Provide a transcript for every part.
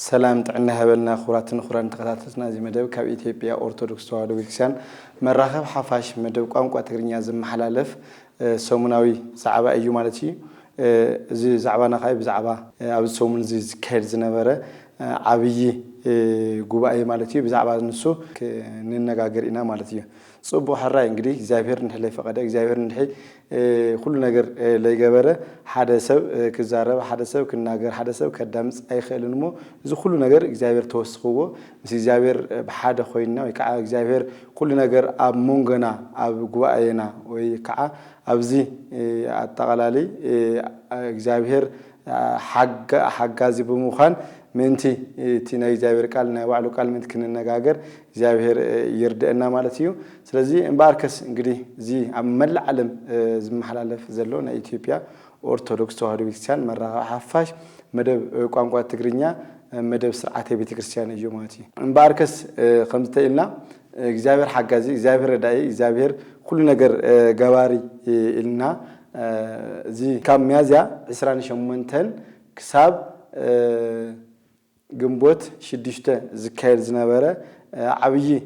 سلام تعنا هبلنا خوراتنا خوران تقطعتنا زي مدب كاب إثيوبيا أرثوذكس توادو بيكسان مراخب حفاش مدب قام قاترنيا زم حلالف سومناوي زعبا أيو مالتي زي زعبانا خايب زعبا أو سومن زي كير زنبرة عبي قبائي مالتي بزعبا نسو ننقاقر إنا مالتي صبو حرا إنجلي زافير نحلي فقد زافير نحي كل نجار ليجبره حدثوا كزارة حدثوا كناجر حدثوا كدمس أي خيل نمو إذا كل نجار زافير توسخوه بس زافير بحد خوينا ويكع زافير كل نجار أب مونغنا أب قوائنا ويكع أبزي التقلالي زافير حق زي بمخان منتي تينا زافير قالنا وعلو قال منت كنا نجاجر زافير يردنا مالتيو سلزي إمباركس إنجلي زي عمل علم زم حلالف زلونا إثيوبيا أرثوذكس توادو بيكسان مرة حفاش مدب قانقوا تجرينيا مدب سرعة بيتكريستيان الجماعتي إمباركس خمسة إلنا زافير حجازي زافير داي زافير كل نجار جواري إلنا زي كم ميازيا إسرائيل شمونتن كسب جنبوت شديشته زكاير زنابرة عبيي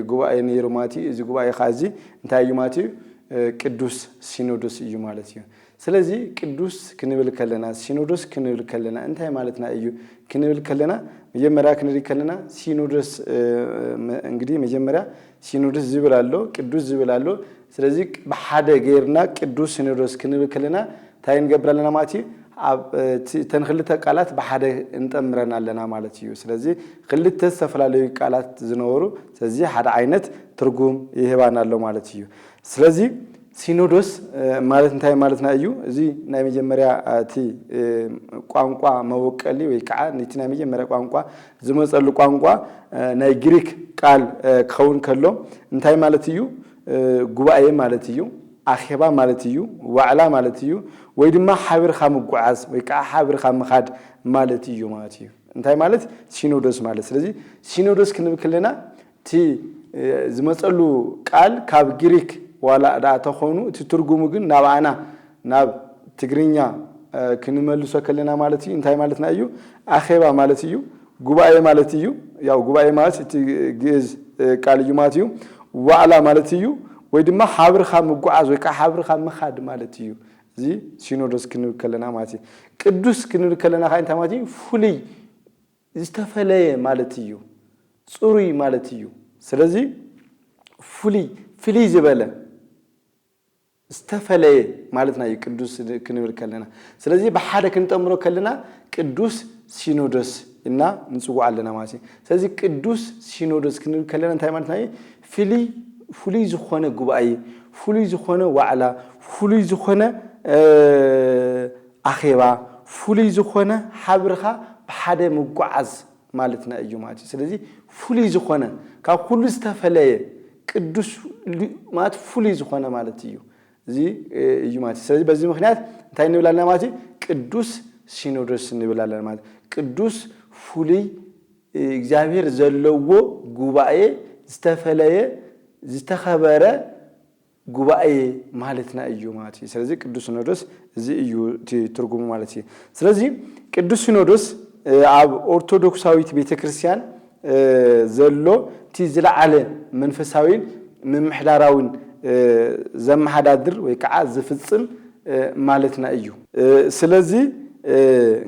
جواي نيروماتي إذا جواي خازي انتهى يوماتي كدوس سينودوس يومالتيو سلزي كدوس كنبل كلنا سينودوس كنبل كلنا انتهى مالتنا أيو كنبل كلنا مجمرة كنبل كلنا سينودوس انجدي مجمرة سينودوس زبلالو كدوس زبلالو سلزي بحدا غيرنا كدوس سينودوس كنبل كلنا تاين قبرلنا ماتي تنخلت قالات بحدا انتمرنا لنا مالتيو سلازي خلت تسفلالو قالات زنورو سلازي حدا عينت ترجم يهبانا له مالتيو سلازي سينودوس مالت انتي مالتنا ايو زي ناي مجمريا تي ቋንቋ መወቀሊ ወይ ከዓ ነቲና መጀመሪያ ቋንቋ ዝመጸሉ ቋንቋ ናይ ግሪክ ቃል ከውን ከሎ እንታይ ማለት እዩ ጉባኤ ማለት እዩ አኺባ ማለት እዩ ዋዕላ ማለት እዩ ወይ ድማ ሓብርኻ መጓዓዝ ወይ ከዓ ሓብርኻ መኻድ ማለት እዩ ማለት እዩ እንታይ ማለት ሲኖዶስ ማለት ስለዚህ ሲኖዶስ ክንብክልና ቲ ዝመጸሉ ቃል ካብ ግሪክ ዋላ ዳታ ኾኑ እቲ ትርጉሙ ግን ናባና ናብ ትግርኛ ክንመልሶ ከለና ማለት እዩ እንታይ ማለት ነው እዩ አኺባ ማለት እዩ ጉባኤ ማለት እዩ ያው ጉባኤ ማለት እቲ ግዕዝ ቃል እዩ ማለት እዩ ዋዕላ ማለት እዩ ወይ ድማ ሓብርኻ መጓዓዝ ወይ ከዓ ሓብርኻ መኻድ ማለት እዩ እዚ ሲኖዶስ ክንብከለና ማለት እዩ ቅዱስ ክንብከለና እንታይ ማለት እዩ ፍሉይ ዝተፈለየ ማለት እዩ ጽሩይ ማለት እዩ ስለዚህ ፍሉይ ዝበለ استفلي مالتنا يقدوس كنبر كلنا سلازي بحدا كنتمرو كلنا قدوس سينودوس إنا نسوق علينا ماشي سلازي قدوس سينودوس كنبر كلنا انتي مالتنا فلي زخونه قبائي فلي زخونه وعلا فلي زخونه أخيبا فلي زخونه حبرخا بحدا مقعز مالتنا أيو ماشي سلازي فلي زخونه كل استفلي قدوس مات فلي زخونه مالتيو زي يوماتي سلازي بزي مخنيات انتاي نبلالنا ماتي قدوس سينودوس نبلالنا ماتي قدوس فولي እግዚአብሔር ዘለዎ ጉባኤ ዝተፈለየ ዝተኸበረ ጉባኤ ማለትና እዩ ማለት ስለዚህ ቅዱስ ሲኖዶስ እዚ እዩ ትርጉሙ ማለት ስለዚህ ቅዱስ ሲኖዶስ ኣብ ኦርቶዶክሳዊት ቤተክርስቲያን ዘሎ ዝለዓለ መንፈሳዊን ምምሕዳራውን ዘመሐዳድር ወይ ከዓ ዝፍጽም ማለትና እዩ ስለዚህ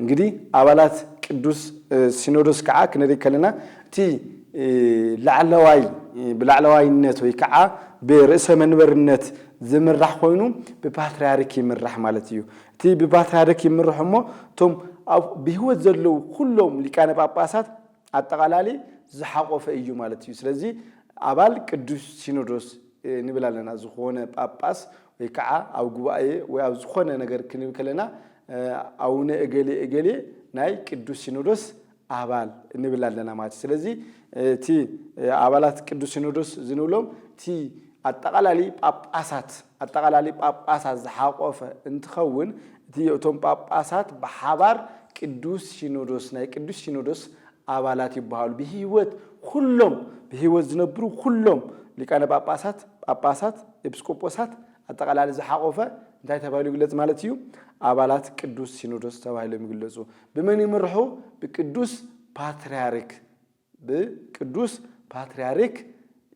እንግዲህ አባላት ቅዱስ ሲኖዶስ ከዓ ከነሪከለና ቲ ላዕለዋይ ብላዕለዋይነት ወይ ከዓ በርዕሰ መንበርነት ዝምራሕ ኮይኑ በፓትርያርክ ይምራሕ ማለት እዩ ቲ በፓትርያርክ ይምርሕሞ ቶም በህይወት ዘለው ሁሉም ሊቃነ ጳጳሳት አጠቃላሊ ዝሓቆፈ እዩ ማለት እዩ ስለዚህ አባል ቅዱስ ሲኖዶስ ንብላለና ዝኾነ ጳጳስ ወይ ከዓ ኣብ ጉባኤ ወይ ኣብ ዝኾነ ነገር ክንብል ከለና ኣውነ እገሌ ናይ ቅዱስ ሲኖዶስ አባል ንብላለና ማለት ስለዚህ ቲ አባላት ቅዱስ ሲኖዶስ ዝንብሎም ቲ አጠቃላሊ ጳጳሳት ዝሓቆፈ እንትኸውን እቲ እቶም ጳጳሳት በሓባር ቅዱስ ሲኖዶስ ናይ ቅዱስ ሲኖዶስ አባላት ይባሃሉ በህይወት ዝነብሩ ሁሉም ሊቃነ ጳጳሳት ኤጲስቆጶሳት አጠቃላሊ ዝሓቆፈ እንታይ ተባሂሉ ይግለጽ ማለት እዩ አባላት ቅዱስ ሲኖዶስ ተባሂሉ ይግለጹ በመን ይምርሑ በቅዱስ ፓትርያርክ بقدوس باتريارك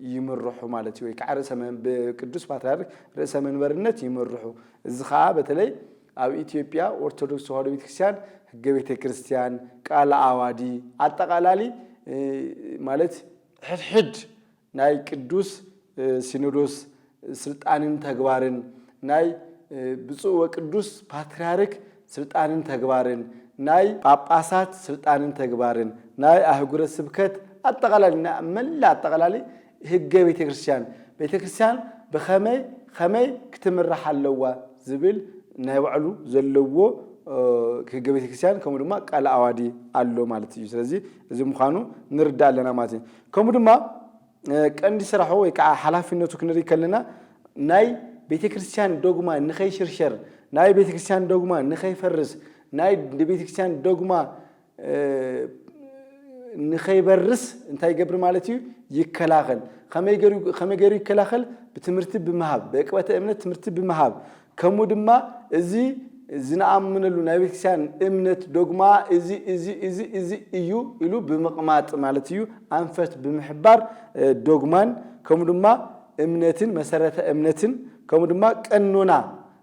يمرحوا مالتي ويكعرس من بقدوس باتريارك رئيس منبرነት يمرحوا الزخاء بتلي أو إثيوبيا أرثوذكس تواهدو بيتكريستيان ሕገ ቤተክርስቲያን ቃለ አዋዲ አጠቃላሊ ማለት ሕድ ናይ ቅዱስ ሲኖዶስ ስልጣንን ተግባርን ናይ ብፁዕ ወቅዱስ ፓትርያርክ ስልጣንን ተግባርን ናይ ጳጳሳት ስልጣንን ተግባርን ናይ አህጉረ ስብከት አጠቃላሊ መላ አጠቃላሊ ሕገ ቤተክርስቲያን በኸመይ ክትምራሕ ኣለዋ ዝብል ናይ ባዕሉ ዘለዎ ሕገ ቤተክርስቲያን ከምኡ ድማ ቃለ አዋዲ አሎ ማለት እዩ ስለዚህ እዚ ምዃኑ ንርዳእ ኣለና ማለት እዩ ከምኡ ድማ ቀንዲ ስራሑ ወይ ከዓ ሓላፊነቱ ክንርኢ ከለና ናይ ቤተክርስቲያን ዶግማ ንኸይሽርሸር ናይ ቤተክርስቲያን ዶግማ ንኸይፈርስ ናይ ቤተክርስቲያን ዶግማ ንኸይበርስ እንታይ ይገብር ማለት እዩ ይከላኸል ከመይ ገይሩ ይከላኸል ብትምህርቲ ብምሃብ በዕቅበተ እምነት ትምህርቲ ብምሃብ ከምኡ ድማ እዚ ዝነአምነሉ ናይ ቤተክርስቲያን እምነት ዶግማ እዚ እዩ ኢሉ ብምቕማጥ ማለት እዩ አንፈት ብምሕባር ዶግማን ከምኡ ድማ እምነትን መሰረተ እምነትን ከምኡ ድማ ቀኖና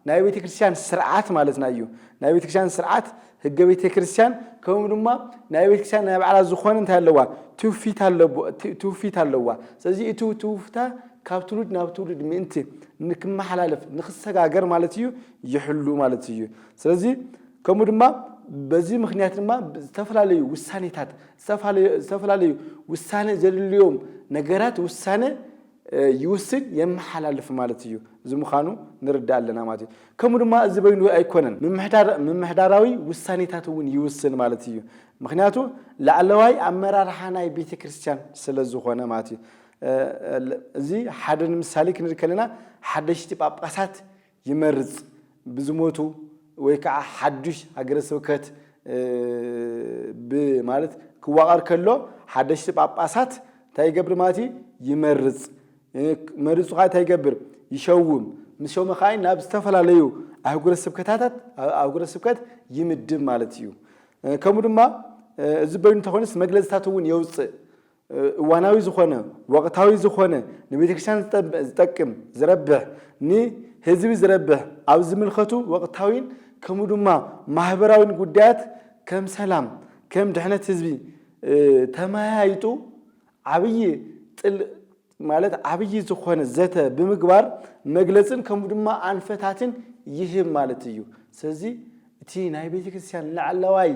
ናይ ቤተክርስቲያን ስርዓት ማለትና እዩ ናይ ቤተክርስቲያን ስርዓት ሕገ ቤተክርስቲያን ከምኡ ድማ ናይ ቤተክርስቲያን ናይ ባዕላ ዝኾነ እንታይ ኣለዋ ትውፊት ኣለዋ ስለዚህ እቲ ትውፊታ ካብ ትውልድ ናብ ትውልድ ምእንቲ ንክመሓላለፍ ንክሰጋገር ማለት እዩ ይሕሉ ማለት እዩ ስለዚህ ከምኡ ድማ በዚ ምክንያት ድማ ዝተፈላለዩ ውሳኔታት ዝተፈላለዩ ውሳኔ ዘድልዮም ነገራት ውሳኔ ይውስን የመሓላለፍ ማለት እዩ እዚ ምዃኑ ንርዳእ ኣለና ማለት እዩ ከምኡ ድማ እዚ በይኑ ኣይኮነን ምምሕዳራዊ ውሳኔታት እውን ይውስን ማለት እዩ ምክንያቱ ላዕለዋይ አመራርሓ ናይ ቤተክርስቲያን ስለ ዝኾነ ማለት እዩ እዚ ሓደ ምሳሌ ክንርኢ ከለና ሓደሽቲ ጳጳሳት ይመርጽ ብዝሞቱ ወይ ከዓ ሓዱሽ ሃገረ ስብከት ማለት ክዋቀር ከሎ ሓደሽቲ ጳጳሳት እንታይ ይገብር ማለት እዩ ይመርጽ መርጹ ከዓ እንታይ ይገብር ይሸውም ምስ ሸውመ ከዓ ናብ ዝተፈላለዩ አህጉረ ስብከት ይምድብ ማለት እዩ ከምኡ ድማ እዚ በይኑ ተኾነስ መግለጽታት እውን የውፅእ እዋናዊ ዝኾነ ወቅታዊ ዝኾነ ንቤተክርስቲያን ዝጠቅም ዝረብሕ ንህዝቢ ዝረብሕ ኣብ ዝምልከቱ ወቅታዊን ከምኡ ድማ ማህበራዊን ጉዳያት ከም ሰላም ከም ድሕነት ህዝቢ ተማያይጡ ዓብይ ማለት ዓብይ ዝኾነ ዘተ ብምግባር መግለጽን ከምኡ ድማ አንፈታትን ይህብ ማለት እዩ ስለዚህ እቲ ናይ ቤተክርስቲያን ላዕለዋይ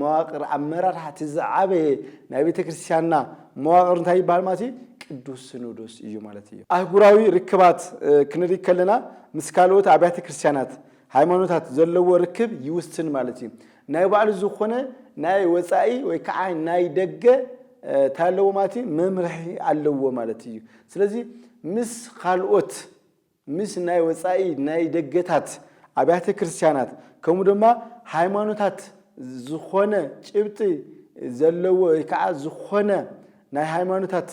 መዋቅር አመራርሓ ዝዓበየ ናይ ቤተክርስቲያንና መዋቅር እንታይ ይባሃል ማለት እዩ ቅዱስ ሲኖዶስ እዩ ማለት እዩ አህጉራዊ ርክባት ክንርኢ ከለና ምስ ካልኦት አብያተ ክርስቲያናት ሃይማኖታት ዘለዎ ርክብ ይውስን ማለት እዩ ናይ ባዕሉ ዝኾነ ናይ ወፃኢ ወይ ከዓ ናይ ደገ ታለው ማለት መምርሒ ኣለዎ ማለት እዩ ስለዚህ ምስ ካልኦት ምስ ናይ ወፃኢ ናይ ደገታት አብያተ ክርስቲያናት ከምኡ ድማ ሃይማኖታት ዝኾነ ጭብጢ ዘለዎ ወይ ከዓ ዝኾነ ናይ ሃይማኖታት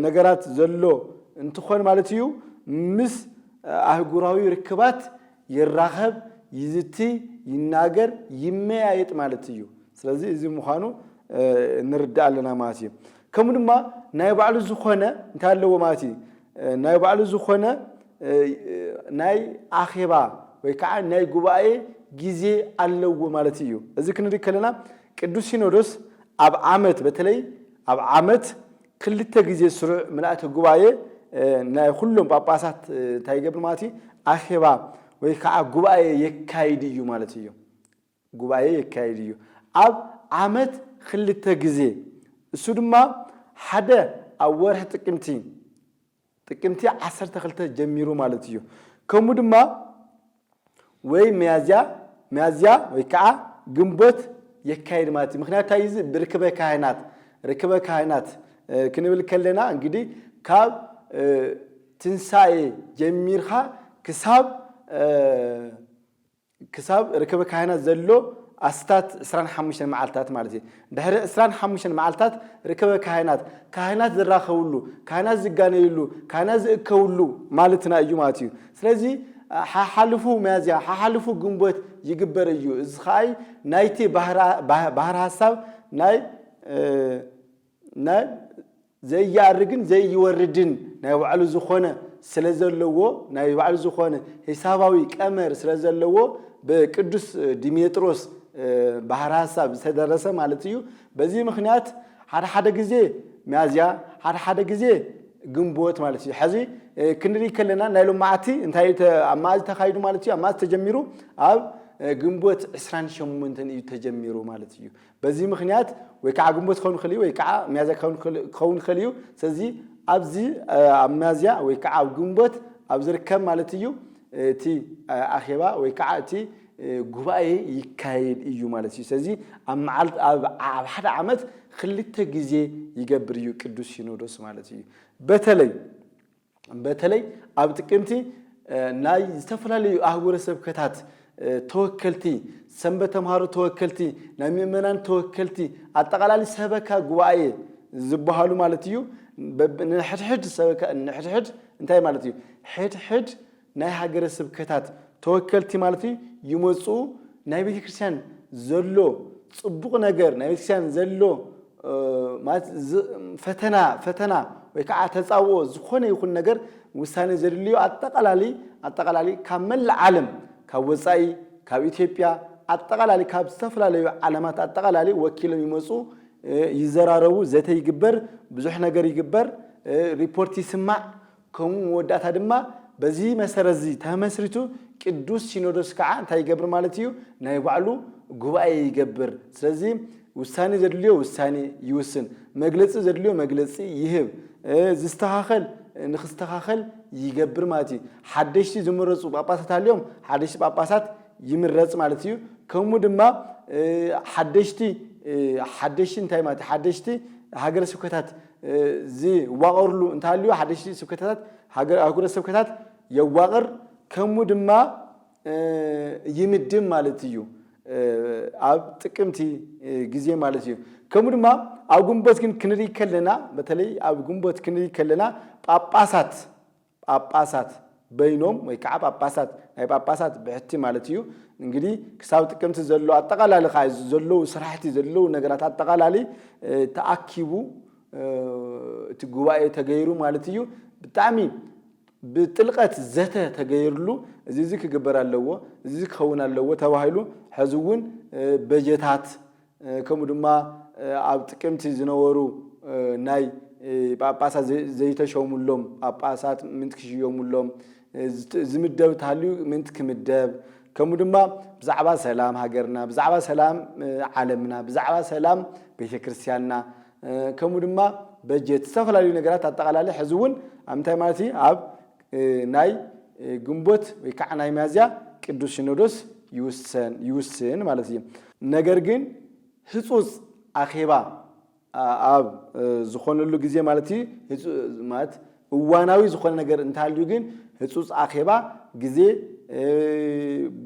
ነገራት ዘሎ እንትኾን ማለት እዩ ምስ አህጉራዊ ርክባት ይራኸብ ይዝቲ ይናገር ይመያየጥ ማለት እዩ ስለዚህ እዚ ምዃኑ ንርዳእ ኣለና ማለት እዩ ከምኡ ድማ ናይ ባዕሉ ዝኾነ እንታይ ኣለዎ ማለት እዩ ናይ ባዕሉ ዝኾነ ናይ አኼባ ወይ ከዓ ናይ ጉባኤ ጊዜ ኣለዎ ማለት እዩ እዚ ክንርኢ ከለና ቅዱስ ሲኖዶስ ኣብ ዓመት በተለይ ኣብ ዓመት ክልተ ጊዜ ስሩዕ ምልአተ ጉባኤ ናይ ኩሎም ጳጳሳት እንታይ ይገብር ማለት እዩ አኼባ ወይ ከዓ ጉባኤ የካይድ እዩ ማለት እዩ ጉባኤ የካይድ እዩ ኣብ ዓመት ክልተ ጊዜ እሱ ድማ ሓደ ኣብ ወርሒ ጥቅምቲ 12 ጀሚሩ ማለት እዩ ከምኡ ድማ ወይ ሚያዝያ ወይ ከዓ ግንቦት የካይድ ማለት እዩ ምክንያቱ ታይዝ ብርክበ ካህናት ክንብል ከለና እንግዲህ ካብ ትንሳኤ ጀሚርኻ ክሳብ ርክበ ካህናት ዘሎ አስታት 25 መዓልታት ማለት እዩ ድሕሪ 25 መዓልታት ርክበ ካህናት ዝራኸብሉ ካህናት ዝጋነይሉ ካህናት ዝእከውሉ ማለትና እዩ ማለት እዩ ስለዚህ ሓልፉ ሚያዝያ ሓልፉ ግንቦት يجبر يو إزخاي نايتي بحر حساب ناي زي يارجن زي يوردن ناي وعلو زخونة سلزلوه ناي وعلو زخونة حساباوي كامر سلزلوه بقدس ديميتروس بحر حساب سدرسه مالتيو بزي مخنيات حدا جزء مازيا حدا جزء جنبوت مالتي حزي كنري كلنا نايلو معتي انتي اماز تخايدو مالتي اماز تجميرو اب جنبوت 28 يتجميرو مالتي بزي مخنيات ويكع جنبوت خون خليو ويكع مازيا خون خليو سزي ابزي امازيا ويكع جنبوت ابزركم مالتيو تي اخيبا ويكع تي ጉባኤ ይካሄድ እዩ ማለት እዩ ስለዚህ ኣብ ሓደ ዓመት ክልተ ጊዜ ይገብር እዩ ቅዱስ ሲኖዶስ ማለት እዩ በተለይ ኣብ ጥቅምቲ ናይ ዝተፈላለዩ አህጉረ ስብከታት ተወከልቲ ሰንበት ተምሃሮ ተወከልቲ ናይ ምእመናን ተወከልቲ አጠቃላይ ሰበካ ጉባኤ ዝባሃሉ ማለት እዩ ንሕድሕድ ሰበካ ንሕድሕድ እንታይ ማለት እዩ ሕድሕድ ናይ ሃገረ ስብከታት ተወከልቲ ማለት እዩ ይመጹ ናይ ቤተ ክርስቲያን ዘሎ ጽቡቕ ነገር ናይ ቤተ ክርስቲያን ዘሎ ማለት ፈተና ወይ ከዓ ተጻውኦ ዝኾነ ይኹን ነገር ውሳኔ ዘድልዩ አጠቃላይ ካብ መላእ ዓለም ካብ ወጻኢ ካብ ኢትዮጵያ አጠቃላይ ካብ ዝተፈላለዩ ዓለማት አጠቃላይ ወኪሎም ይመጹ ይዘራረቡ ዘተ ይግበር ብዙሕ ነገር ይግበር ሪፖርት ይስማዕ ከም ወዳታ ድማ በዚህ መሰረዚ ተመስሪቱ ቅዱስ ሲኖዶስ ከዓ እንታይ ይገብር ማለት እዩ ናይ ባዕሉ ጉባኤ ይገብር ስለዚህ ውሳኔ ዘድልዮ ውሳኔ ይውስን መግለጽ ዘድልዮ መግለጽ ይህብ ዝስተኻኸል ንኽስተኻኸል ይገብር ማለት እዩ ሓደሽቲ ዝምረጹ ጳጳሳት አልዮም ሓደሽቲ ጳጳሳት ይምረጽ ማለት እዩ ከምኡ ድማ ሓደሽቲ እንታይ ማለት ሓደሽቲ ሃገረ ስብከታት ዝዋቀርሉ እንታልዩ ሓደሽቲ ስብከታት ሃገረ ስብከታት የዋቅር ከምኡ ድማ ይምድም ማለት እዩ ኣብ ጥቅምቲ ጊዜ ማለት እዩ ከምኡ ድማ ኣብ ግንቦት ግን ክንሪ ከለና በተለይ ኣብ ግንቦት ክንሪ ከለና ጳጳሳት በይኖም ወይ ከዓ ጳጳሳት ናይ ጳጳሳት ብሕቲ ማለት እዩ እንግዲህ ክሳብ ጥቅምቲ ዘሎ አጠቃላይ ዘሎ ስራሕቲ ዘሎ ነገራት አጠቃላይ ተአኪቡ እቲ ጉባኤ ተገይሩ ማለት እዩ ብጣዕሚ ብጥልቀት ዘተ ተገይሩሉ እዚ ክግበር ኣለዎ እዚ ክኸውን ኣለዎ ተባሂሉ ሕዝውን በጀታት ከምኡ ድማ ኣብ ጥቅምቲ ዝነበሩ ናይ ጳጳሳት ዘይተሾሙሎም ጳጳሳት ምንት ክሽዮሙሎም ዝምደብ ታልዩ ምንት ክምደብ ከምኡ ድማ ብዛዕባ ሰላም ሃገርና ብዛዕባ ሰላም ዓለምና ብዛዕባ ሰላም ቤተክርስቲያንና ከምኡ ድማ በጀት ዝተፈላለዩ ነገራት አጠቃላይ ሕዝውን አምታይ ማለት ኣብ ናይ ግንቦት ወይ ከዓ ናይ ሚያዝያ ቅዱስ ሲኖዶስ ይውስን ማለት እዩ ነገር ግን ህጹጽ አኼባ ኣብ ዝኾነሉ ጊዜ ማለት እዩ ማለት እዋናዊ ዝኾነ ነገር እንታልዩ ግን ህጹጽ አኼባ ጊዜ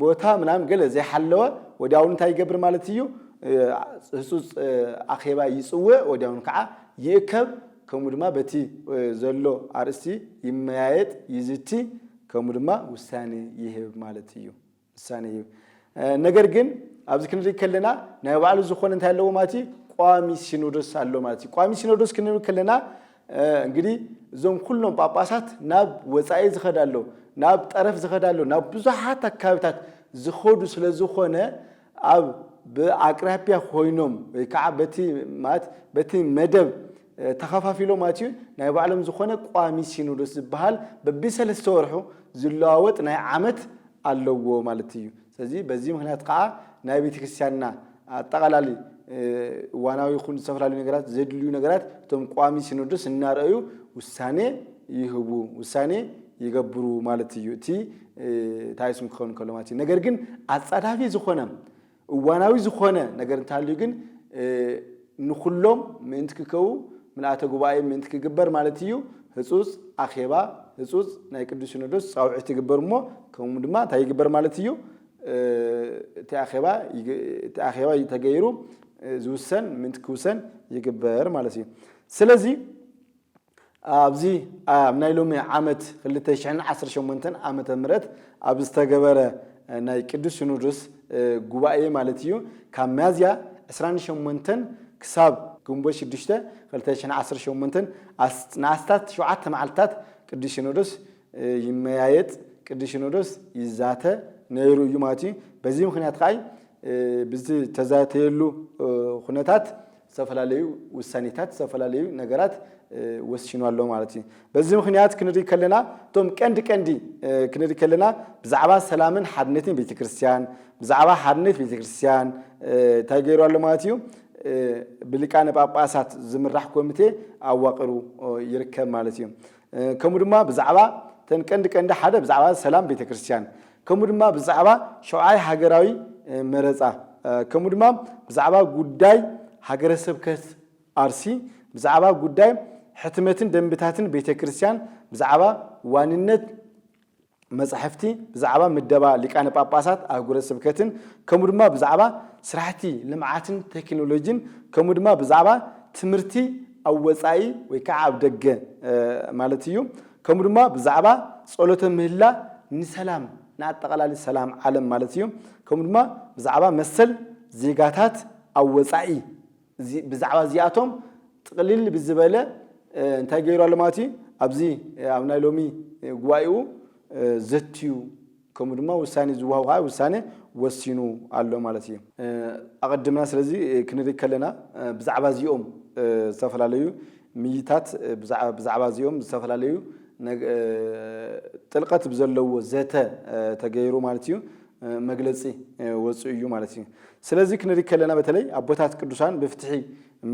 ቦታ ምናምን ገለ ዘይሐለወ ወዲያውን እንታይ ይገብር ማለት እዩ ህጹጽ አኼባ ይጽውዕ ወዲያውን ከዓ ይእከብ ከምኡ ድማ በቲ ዘሎ አርእስቲ ይመያየጥ ይዝቲ ከምኡ ድማ ውሳኔ ይህብ ማለት እዩ ውሳኔ ይህብ ነገር ግን ኣብዚ ክንሪ ከለና ናይ ባዕሉ ዝኾነ እንታይ ኣለዎ ማለት እዩ ቋሚ ሲኖዶስ ኣሎ ማለት እዩ ቋሚ ሲኖዶስ ክንብል ከለና እንግዲህ እዞም ኩሎም ጳጳሳት ናብ ወጻኢ ዝኸዳሉ ናብ ጠረፍ ዝኸዳሉ ናብ ብዙሓት አካባቢታት ዝኸዱ ስለዝኾነ ኣብ በአቅራቢያ ኮይኖም ወይ ከዓ በቲ መደብ ተኸፋፊሎም ማለት እዩ ናይ ባዕሎም ዝኾነ ቋሚ ሲኖዶስ ዝበሃል በቢሰለስተ ወርሑ ዝለዋወጥ ናይ ዓመት ኣለዎ ማለት እዩ ስለዚህ በዚህ ምክንያት ከዓ ናይ ቤተክርስቲያንና አጠቃላይ ዋናዊ ይኹን ዝተፈላለዩ ነገራት ዘድልዩ ነገራት እቶም ቋሚ ሲኖዶስ እናረዩ ውሳኔ ይህቡ ውሳኔ ይገብሩ ማለት እዩ እቲ ታይስም ክኸውን ከሎ ማለት እዩ ነገር ግን አጻዳፊ ዝኾነ ዋናዊ ዝኾነ ነገር እንታልዩ ግን ንኹሎም ምንት ክከው ምልአተ ጉባኤ ምንት ክግበር ማለት እዩ ህጹጽ አኼባ ህጹጽ ናይ ቅዱስ ሲኖዶስ ጻውዒት ይግበርሞ ከምኡ ድማ ታይ ይግበር ማለት እዩ እቲ አኼባ ተገይሩ ዝውሰን ምንት ክውሰን ይግበር ማለት እዩ ስለዚህ أبزي منايلوم عامت خلته شحن 18 عامة مرت أبزت جبرة ناي قدوس سينودوس جوائي مالتيو كمازيا 18 كسب جنبوش دشته خلته شحن 18 ناستات شوعات معلتات قدوس سينودوس يميايت قدوس سينودوس يزاته نيرو يوماتي بزيم خنات قاي بز تزاتيلو خناتات سفلاليو والسانيتات سفلاليو نجارات وسشينو الله مالتي بزيم خنيات كندي كلنا توم كندي كندي كلنا بزعبا سلامن حدنتين بيت كريستيان بزعبا حدنت بيت كريستيان تاغيرو الله مالتيو بليكان باباسات زمرح كوميتي اواقرو يركب مالتيو كمودما بزعبا تنكند حدا بزعبا سلام بيت كريستيان كمودما بزعبا شوعاي هاغراوي مرصا كمودما بزعبا غداي هاغر سبكت ارسي بزعبا غداي حتمتن دنبتاتن بيت كريستيان بزعبا واننت مصحفتي بزعبا مدبا ليقان باباسات اغور سبكتن كمودما بزعبا سرحتي لمعاتن تكنولوجين كمودما بزعبا تمرتي او وصاي ወይ ከዓብ ደገ ማለትዩ كمودما بزعبا ጸሎተ ምህላ ንሰላም ናጠቃላሊ ሰላም ዓለም ማለትዩ كمودما بزعبا መሰል ዜጋታት او وصاي بزعبا زياتهم تقليل بزبله እንታይ ገይሩ አለማቲ አብዚ አብናይ ሎሚ ጉባኤው ዘትዩ كمودما ውሳኔ ዝዋውሃ ውሳኔ ወሲኑ አሎ ማለት እዩ አቀድምና ስለዚህ ክንሪከለና بزعባ ዚኦም ዝተፈላልዩ ሚይታት بزعባ ዚኦም ዝተፈላልዩ ጥልቀት በዘለው ዘተ ተገይሩ ማለት እዩ መግለጺ ወጽኡ እዩ ማለት እዩ ስለዚህ ክንሪከለና በተለይ አቦታት ቅዱሳን በፍትሒ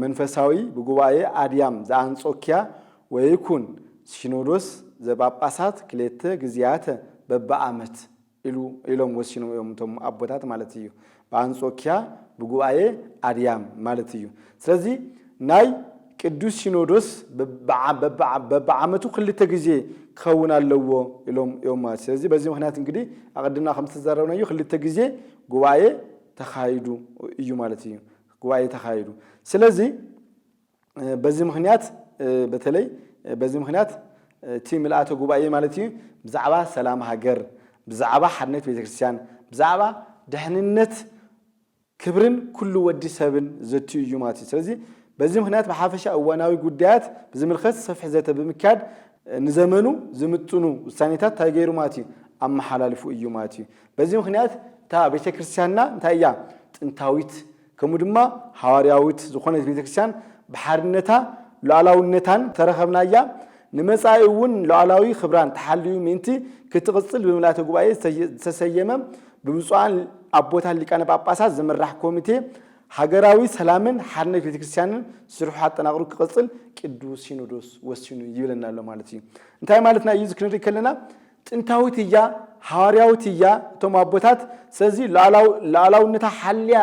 መንፈሳዊ በጉባኤ አዲያም ዘአንጾኪያ ወይኩን ሲኖዶስ ዘጳጳሳት ክሌተ ግዚያተ በበአመት ኢሎም ወሲኑ የምቶም አቦታት ማለት እዩ በአንጾኪያ በጉባኤ አዲያም ማለት እዩ ስለዚህ ናይ ቅዱስ ሲኖዶስ በበአመቱ ክልተ ጊዜ ከውናለዎ ኢሎም ማለት ስለዚህ በዚህ ምክንያት እንግዲህ አቀድና ከምትዘራው ነው ክልተ ጊዜ ጉባኤ ተካሂዱ እዩ ማለት እዩ ጉባኤ ተካሂዱ ስለዚህ በዚህ ምክንያት በተለይ በዚህ ምክንያት ቲምልአተ ጉባኤ ማለት እዩ بزعባ ሰላም ሀገር بزعባ حድነት ቤተክርስቲያን بزعባ ደህንነት ክብርን ኩሉ ወዲ ሰብን ዘትዩ እዩ ማለት ስለዚህ በዚህ ምክንያት በሐፈሻ እዋናዊ ጉዳያት በዝምልከት ሰፍሕ ዘተ በመካድ ንዘመኑ ዝምጥኑ ውሳኔታት ታገይሩ ማለት አማሐላልፉ እዩ ማለት በዚህ ምክንያት ታ ቤተክርስቲያንና ታያ ጥንታዊት ከሙድማ ሐዋርያዊት ዝኾነት ቤተክርስቲያን በሐርነታ ሉዓላውነታን ተረኸብናያ ንመጻኢውን ሉዓላዊ ክብራን ተሐልዩ ምንቲ ክትቅጽል በመላተ ጉባኤ ተሰየመ በብፁዓን አቦታት ሊቃነ ጳጳሳት ዘመራህ ኮሚቴ ሀገራዊ ሰላምን ሐርነት ቤተክርስቲያንን ስሩሕ አጠናቅሩ ክቅጽል ቅዱስ ሲኖዶስ ወሲኑ ይብለናል ማለት እዩ እንታይ ማለትና እዩ ዝክንሪ ከለና ጥንታዊት እያ ሐዋርያዊት እያ ቶም አቦታት ስለዚህ ሉዓላውነታ ሐልያ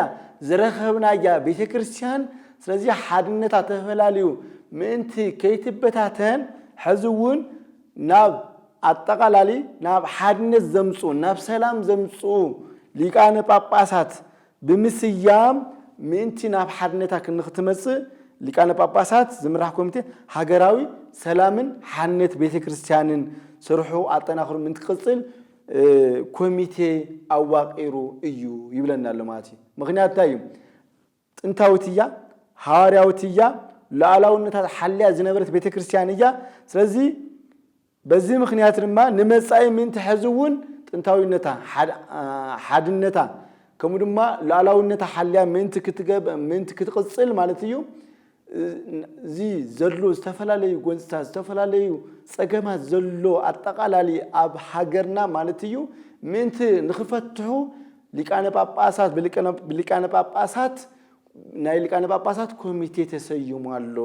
ዘረኸብናያ ቤተክርስቲያን ስለዚህ ሐድነታ ተፈላልዩ ምንቲ ከይትበታተን ሕዝውን ናብ አጠቃላሊ ናብ ሐድነት ዘምጹ ናብ ሰላም ዘምጹ ሊቃነ ጳጳሳት ብምስያም ምንቲ ናብ ሐድነታ ክንኽትመጽ ሊቃነ ጳጳሳት ዝምራሕ ኮሚቴ ሀገራዊ ሰላምን ሐድነት ቤተክርስቲያንን ስሩሑ አጠናክሩ ምንቲ ቅጽል ኮሚቴ አዋቂሩ እዩ ይብለናል ማለት ምክንያት ታዩ ጥንታዊትያ ሐዋርያዊትያ ሉዓላውነታ ሐልያ ዝነበረት ቤተክርስቲያን እያ ስለዚህ በዚህ ምክንያት ድማ ንመጻኢ ምንቲ ሕዝውን ጥንታዊነታ ሐድነታ ከሙድማ ሉዓላውነታ ሐልያ ምንቲ ክትቅጽል ማለት እዩ እዚ ዘሎ ዝተፈላልዩ ጎንጽታት ዝተፈላልዩ ጸገማት ዘሎ አጠቃላሊ አብ ሀገርና ማለት እዩ ምንቲ ንኽፈትሑ ሊቃነ ጳጳሳት በሊቃነ ጳጳሳት ናይ ሊቃነ ጳጳሳት ኮሚቴ ተሰይሟል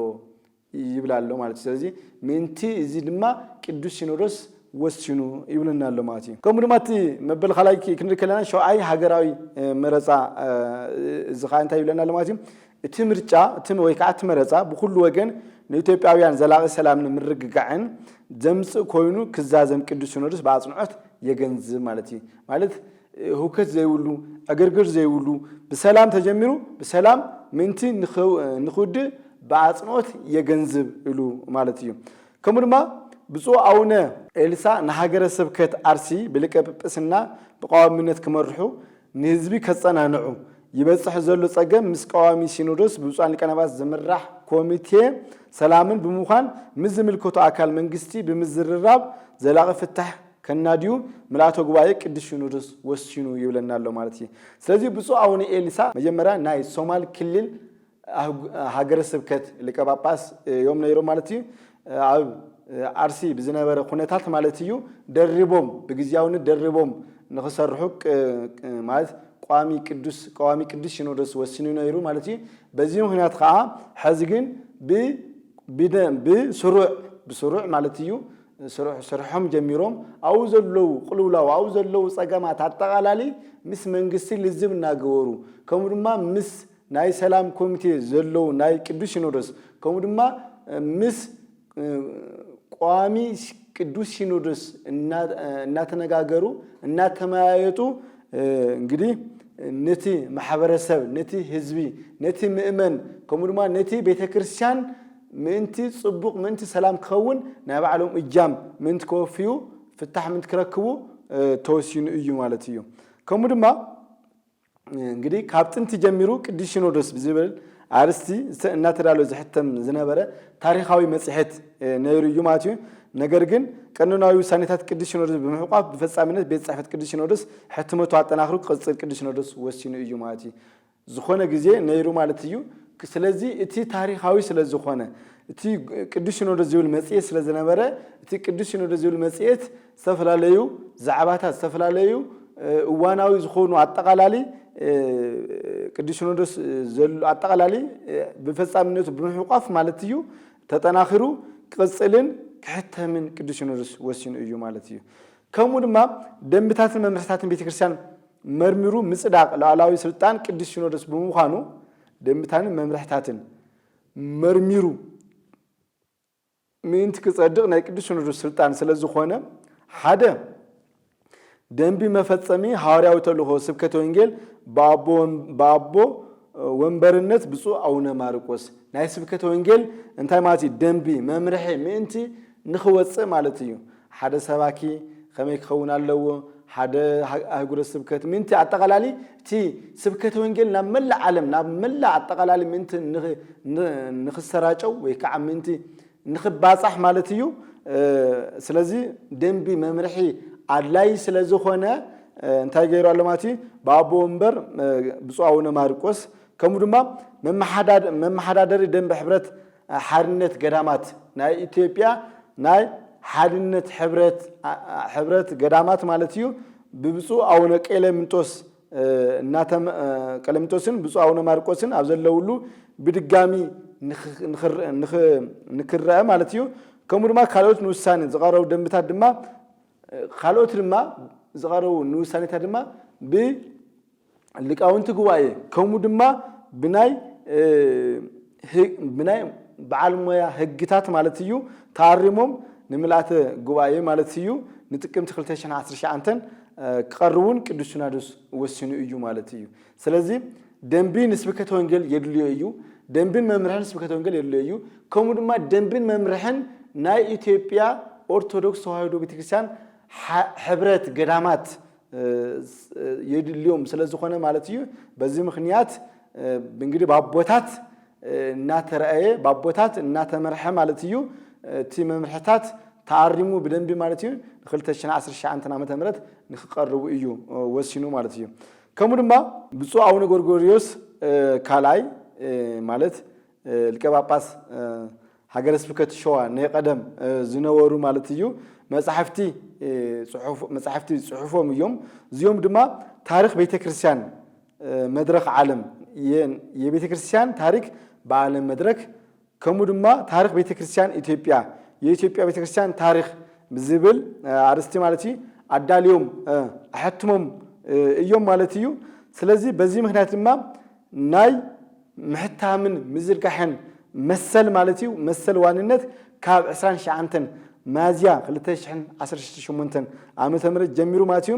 ይብላል ማለት ስለዚህ ምንቲ እዚ ድማ ቅዱስ ሲኖዶስ ወሲኑ ይብለናል ማለት እዩ ከምድማት መበል ኸላይ ክንርከለና ሸውዓይ ሀገራዊ መረጻ ዝኻንታ ይብለናል ማለት እዩ እቲ ምርጫ እቲ ወይ ከዓ መረጻ በኩሉ ወገን ለኢትዮጵያውያን ዘላቂ ሰላም ንምርግጋዕን ዘምጽእ ኮይኑ ክዛዘም ቅዱስ ሲኖዶስ በአጽንዖት የገንዝብ ማለት እዩ ማለት ሁከት ዘይውሉ አገርገር ዘይውሉ በሰላም ተጀምሩ በሰላም ምንቲ ንኹድ በአጽንዖት የገንዝብ ኢሉ ማለት እዩ كمرما بصو أونا إلسا نهاجر سبكت أرسي بلك بسنا بقوام منت كمرحو نهزبي كسانا نعو يبصح زلو صقم مسقوامي سينودوس بصو أنك أنا بس زمرح كوميتي سلامن بمخان مزمل كتو أكل منجستي بمزر الراب زلاغ فتح كناديو ملاتو قوايك قدس سينودوس وسينو يولنا له مالتي سلازي بصو أوني إلسا مجمرا ناي سومال كلل هاجر سبكت لك باباس يوم نيرو مالتي أرسي بزنابر خونتات مالتيو دربهم بجزياون دربهم نخسرحك مالت قوامي قدس شنودس وسنين يرو مالتي بزيهم هنا تقع حزقين بسرع مالتيو سرحهم جميرهم أوزلوا قلولا أوزلوا صقامات هتقالالي مس منقسي لزم ناقورو كمرما مس ناي سلام كوميتي زلوا ناي قدس شنودس كمرما مس قوامي قدوس ሲኖዶስ እናተነጋገሩ እናተማያየጡ እንግዲህ ነቲ ማህበረሰብ ነቲ ህዝቢ ነቲ ምእመን ከሙድማ ነቲ ቤተክርስቲያን ምንቲ ጽቡቅ ምንቲ ሰላም ከውን ናይ ባዕሎም እጃም ምንት ኮፊዩ ፍታህ ምንት ክረክቡ ተወሲኑ እዩ ማለት እዩ ከሙድማ እንግዲህ ካብጥንት ጀምሩ ቅዱስ ሲኖዶስ ብዝብል አርስቲ እናተዳሎ ዝሕተም ዝነበረ ታሪኻዊ መጽሔት ነይሩ እዩ ማለት እዩ ነገር ግን ቀኖናዊ ውሳኔታት ቅዱስ ሲኖዶስ በመሕቋፍ በፈጻሚነት ቤት ጽሕፈት ቅዱስ ሲኖዶስ ሕትመቱ አጠናክሩ ቅጽል ቅዱስ ሲኖዶስ ወሲኑ እዩ ማለት እዩ ዝኾነ ጊዜ ነይሩ ማለት እዩ ስለዚህ እቲ ታሪኻዊ ስለዝኾነ እቲ ቅዱስ ሲኖዶስ ዝብል መጽሔት ስለዝነበረ እቲ ቅዱስ ሲኖዶስ ዝብል መጽሔት ዝተፈላለዩ ዛዕባታት ዝተፈላለዩ እዋናዊ ዝኾኑ አጠቃላሊ ቅዱስ ሲኖዶስ ዘሎ አጠቃላሊ በፈጻሚነቱ በመሕቋፍ ማለት እዩ ተጠናክሩ ቅጽልን كحتمن قدوس ሲኖዶስ ወሲኑ እዩ ማለት እዩ ከሙ ድማ ደምታትን መምርሕታትን ቤተክርስቲያን መርምሩ ምጽዳቅ ላዕላዊ ስልጣን ቅዱስ ሲኖዶስ በመሆኑ ደምታትን መምርሕታትን መርሚሩ ምንት ክጸድቅ ናይ ቅዱስ ሲኖዶስ ስልጣን ስለዝኾነ ሓደ ደምቢ መፈጸሚ ሐዋርያው ተልእኮ ስብከተ ወንጌል ባቦ ወንበርነት ብፁዕ አቡነ ማርቆስ ናይ ስብከተ ወንጌል እንታይ ማለት ደምቢ መምርሒ ምንቲ ንኽወጽእ ማለት እዩ ሓደ ሰባኪ ከመይ ክኸውን ኣለዎ ሓደ አህጉረ ስብከት ምንቲ አጠቃላሊ እቲ ስብከተ ወንጌል ናብ መላእ ዓለም ናብ መላእ አጠቃላሊ ምንቲ ንኽሰራጨው ወይ ከዓ ምንቲ ንኽባጻሕ ማለት እዩ ስለዚ ደምቢ መምርሒ አድላይ ስለዝኾነ እንታይ ገይሩ ኣሎ ማለት እዩ ባቦ ወንበር ብፁዕ አቡነ ማርቆስ ከምኡ ድማ መመሓዳደሪ ደንብ ሕብረት ሓድነት ገዳማት ናይ ኢትዮጵያ ናይ ሓድነት ሕብረት ገዳማት ማለት እዩ ብብፁዕ አቡነ ቀለምንጦስ ቀለምንጦስን ብፁዕ አቡነ ማርቆስን ኣብ ዘለውሉ ብድጋሚ ንክረአ ማለት እዩ ከምኡ ድማ ካልኦት ንውሳኔ ዝቐረቡ ደንብታት ድማ ካልኦት ድማ ዝቐረቡ ንውሳኔታት ድማ ብሊቃውንቲ ጉባኤ ከምኡ ድማ ብናይ በዓል ሞያ ህግታት ማለት እዩ ታሪሞም ንምልአተ ጉባኤ ማለት እዩ ንጥቅምት 2019 ቀርቡን ቅዱስ ሲኖዶስ ወሲኑ እዩ ማለት እዩ ስለዚህ ደንቢን ስብከተ ወንጌል የድልዮ እዩ ደንቢን መምርሕን ስብከተ ወንጌል የድልዮ እዩ ከምኡ ድማ ደንቢን መምርሕን ናይ ኢትዮጵያ ኦርቶዶክስ ተዋህዶ ቤተክርስቲያን ሕብረት ገዳማት የድልዮም ስለዝኾነ ማለት እዩ በዚህ ምክንያት እንግዲህ ባቦታት እናተረአየ ባቦታት እናተመርሐ ማለት እዩ እቲ መምርሕታት ታሪሙ በደንብ ማለት እዩ 2019 ዓመተ ምህረት ንኽቀርቡ እዩ ወሲኑ ማለት እዩ ከምኡ ድማ ብፁዕ አቡነ ጎርጎርዮስ ካልአይ ማለት ሊቀ ጳጳስ ሀገረ ስብከት ሸዋ ናይ ቀደም ዝነበሩ ማለት እዩ መጽሐፍቲ ጽሑፎም እዮም እዚኦም ድማ ታሪክ ቤተክርስቲያን መድረክ ዓለም የቤተክርስቲያን ታሪክ በዓለም መድረክ ከምኡ ድማ ታሪክ ቤተክርስቲያን ኢትዮጵያ የኢትዮጵያ ቤተክርስቲያን ታሪክ ብዝብል አርስቲ ማለት እዩ አዳልዮም አሕትሞም እዮም ማለት እዩ ስለዚህ በዚህ ምክንያት ድማ ናይ ምሕታምን ምዝርጋሕን መሰል ማለት እዩ መሰል ዋንነት ካብ 29 ሚያዝያ 2018 ዓመተ ምህረት ጀሚሩ ማለት እዩ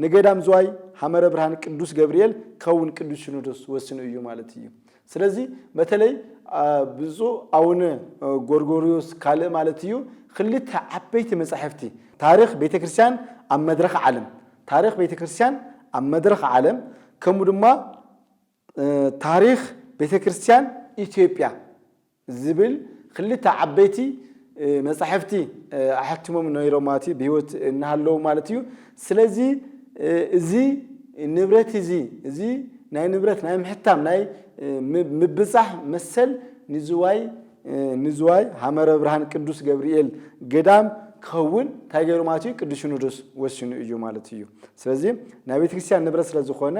ንገዳም ዝዋይ ሐመረ ብርሃን ቅዱስ ገብርኤል ከውን ቅዱስ ሲኖዶስ ወስኑ እዩ ማለት እዩ ስለዚህ በተለይ ብዙ አቡነ ጎርጎርዮስ ካልእ ማለት እዩ ክልተ ዓበይቲ መጻሕፍቲ ታሪኽ ቤተክርስቲያን ኣብ መድረኽ ዓለም ታሪኽ ቤተክርስቲያን ኣብ መድረኽ ዓለም ከምኡ ድማ ታሪኽ ቤተክርስቲያን ኢትዮጵያ ዝብል ክልተ ዓበይቲ መጻሕፍቲ ኣሕቲሞም ነይሮም ማለት እዩ ብህይወት እናሃለዉ ማለት እዩ ስለዚ እዚ ንብረት እዚ ናይ ንብረት ናይ ምሕታም ናይ ምብጻሕ መሰል ንዝዋይ ሐመረ ብርሃን ቅዱስ ገብርኤል ገዳም ክኸውን እንታይ ገይሩ ማለት እዩ ቅዱስ ሲኖዶስ ወሲኑ እዩ ማለት እዩ ስለዚ ናይ ቤተክርስቲያን ንብረት ስለ ዝኾነ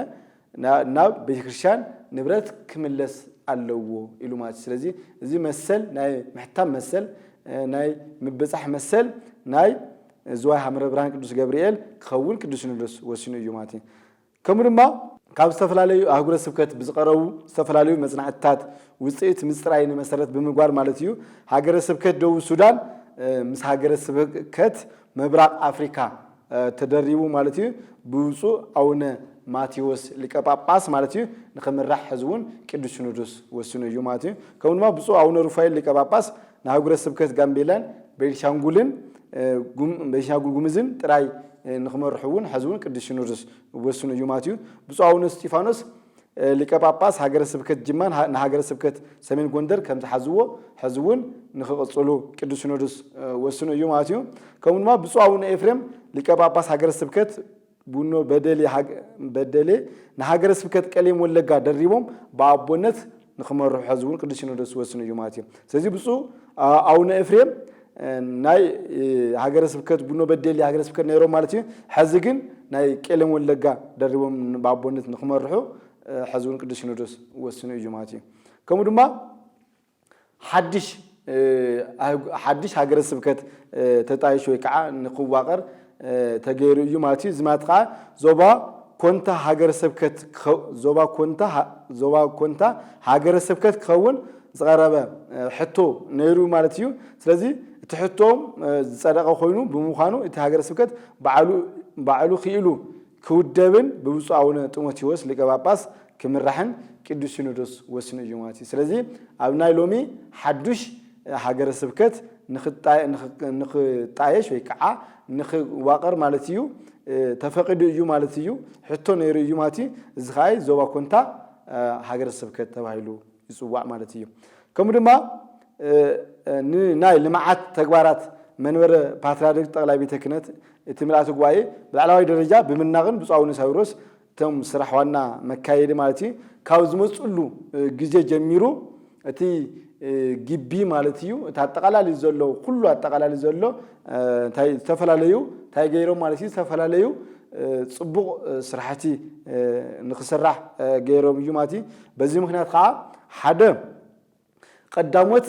ናብ ቤተክርስቲያን ንብረት ክምለስ ኣለዎ ኢሉ ማለት ስለዚ እዚ መሰል ናይ ምሕታም መሰል ናይ ምብጻሕ መሰል ናይ ዝዋይ ሐመረ ብርሃን ቅዱስ ገብርኤል ክኸውን ቅዱስ ሲኖዶስ ወሲኑ እዩ ማለት እዩ ከምኡ ድማ ካብ ዝተፈላለዩ ኣህጉረ ስብከት ብዝቀረቡ ዝተፈላለዩ መጽናዕትታት ውጽኢት ምስጥራይ መሰረት ብምግባር ማለት እዩ ሃገረ ስብከት ደቡብ ሱዳን ምስ ሃገረ ስብከት ምብራቅ ኣፍሪካ ተደሪቡ ማለት እዩ ብውጹእ ኣቡነ ማቴዎስ ሊቀ ጳጳስ ማለት እዩ ንኽምራሕ ሕዝቡን ቅዱስ ሲኖዶስ ወሲኑ እዩ ማለት እዩ ከምኡ ድማ ብፁዕ ኣቡነ ሩፋኤል ሊቀ ጳጳስ ንሃገረ ስብከት ጋምቤላን ቤንሻንጉልን ጉሙዝን ጥራይ ንኽመርሑውን ሕዝቡን ቅዱስ ሲኖዶስ ወሲኑ እዩ ማለት እዩ ብፁዕ ኣቡነ እስጢፋኖስ ሊቀ ጳጳስ ሃገረ ስብከት ጅማን ንሃገረ ስብከት ሰሜን ጎንደር ከም ዝሓዝዎ ሕዝቡን ንኽቕጽሉ ቅዱስ ሲኖዶስ ወሲኑ እዩ ማለት እዩ ከምኡ ድማ ብፁዕ ኣቡነ ኤፍሬም ሊቀ ጳጳስ ሃገረ ስብከት ቡኖ በደሌ ንሃገረ ስብከት ቀሌም ወለጋ ደሪቦም በአቦነት ንኽመርሑ ሕዝቡን ቅዱስ ሲኖዶስ ወሲኑ እዩ ማለት እዩ ስለዚ ብፁዕ ኣቡነ ኤፍሬም ናይ ሃገረ ስብከት ቡኖ በደሌ ሃገረ ስብከት ነይሮም ማለት እዩ ሕዚ ግን ናይ ቀሌም ወለጋ ደሪቦም በአቦነት ንኽመርሑ ሕዝቡን ቅዱስ ሲኖዶስ ወሲኑ እዩ ማለት እዩ ከምኡ ድማ ሓድሽ ሃገረ ስብከት ተጣይሽ ወይ ከዓ ንኽዋቀር ተገይሩ እዩ ማለት እዩ ዝማት ከዓ ዞባ ኮንታ ሃገረ ስብከት ክኸውን ዝቀረበ ሕቶ ነይሩ ማለት እዩ ስለዚ እቲ ሕቶም ዝጸደቀ ኮይኑ ብምዃኑ እቲ ሃገረ ስብከት ባዕሉ ክኢሉ ክውደብን ብብፁዕ ኣቡነ ጢሞቴዎስ ሊቀ ጳጳስ ክምራሕን ቅዱስ ሲኖዶስ ወሲኑ እዩ ማለት እዩ ስለዚ ኣብ ናይ ሎሚ ሓዱሽ ሃገረ ስብከት ንኽጣየሽ ወይ ከዓ ንኽዋቀር ማለት እዩ ተፈቂዱ እዩ ማለት እዩ ሕቶ ነይሩ እዩ ማለት እዩ እዚ ከዓ ዞባ ኮንታ ሃገረ ስብከት ተባሂሉ ይጽዋዕ ማለት እዩ ከምኡ ድማ ናይ ልምዓት ተግባራት መንበረ ፓትርያርክ ጠቅላይ ቤተ ክህነት እቲ ምልኣተ ጉባኤ ብላዕለዋይ ደረጃ ብምናቕን ብፁዕ ኣቡነ ሳዊሮስ እቶም ስራሕ ዋና መካየዲ ማለት እዩ ካብ ዝመፅሉ ግዜ ጀሚሩ እቲ ግቢ ማለት እዩ እቲ ኣጠቃላሊ ዘሎ ኩሉ ኣጠቃላሊ ዘሎ እንታይ ዝተፈላለዩ እንታይ ገይሮም ማለት እዩ ዝተፈላለዩ ጽቡቕ ስራሕቲ ንኽስራሕ ገይሮም እዩ ማለት እዩ በዚ ምክንያት ከዓ ሓደ ቀዳሞት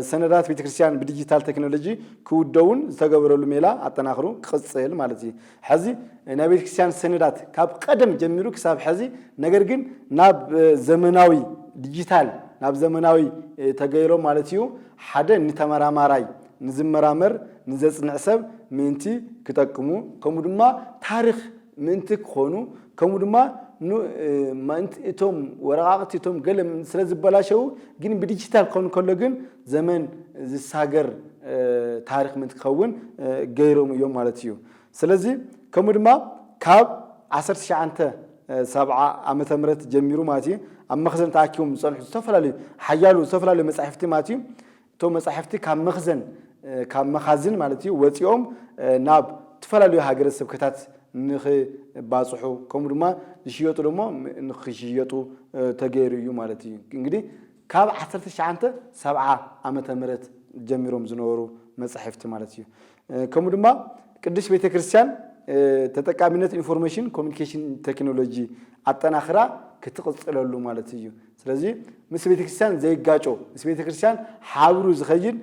ሰነዳት ቤተክርስቲያን ብዲጂታል ቴክኖሎጂ ክውደውን ዝተገበረሉ ሜላ ኣጠናኽሩ ክቅጽል ማለት እዩ ሕዚ ናይ ቤተክርስቲያን ሰነዳት ካብ ቀደም ጀሚሩ ክሳብ ሕዚ ነገር ግን ናብ ዘመናዊ ዲጂታል ናብ ዘመናዊ ተገይሮም ማለት እዩ ሓደ ንተመራማራይ ንዝመራመር ንዘጽንዕ ሰብ ምንቲ ክጠቅሙ ከምኡ ድማ ታሪኽ ምንቲ ክኾኑ ከምኡ ድማ እቶም ወረቃቅቲ እቶም ገለ ስለ ዝበላሸው ግን ብዲጂታል ክኾኑ ከሎ ግን ዘመን ዝሳገር ታሪኽ ምንቲ ክኸውን ገይሮም እዮም ማለት እዩ ስለዚ ከምኡ ድማ ካብ 1970 ዓመተ ምህረት ጀሚሩ ማለት እዩ ኣብ መኽዘን ተኣኪቦም ዝጸንሑ ዝተፈላለዩ መጻሕፍቲ ማለት እዩ እቶም መጻሕፍቲ ካብ መኻዝን ማለት እዩ ወፂኦም ናብ ዝተፈላለዩ ሃገረ ስብከታት ንኽባጽሑ ከምኡ ድማ ዝሽየጡ ደሞ ንኽሽየጡ ተገይሩ እዩ ማለት እዩ እንግዲህ ካብ 1970 ዓመተ ምህረት ጀሚሮም ዝነበሩ መጻሕፍቲ ማለት እዩ ከምኡ ድማ ቅዱስ ቤተክርስቲያን ተጠቃሚነት ኢንፎርሜሽን ኮሚኒኬሽን ቴክኖሎጂ ኣጠናኽራ ክትቅጽለሉ ማለት እዩ ስለዚ ምስ ቤተክርስቲያን ዘይጋጮ ምስ ቤተክርስቲያን ሓብሩ ዝኸይድ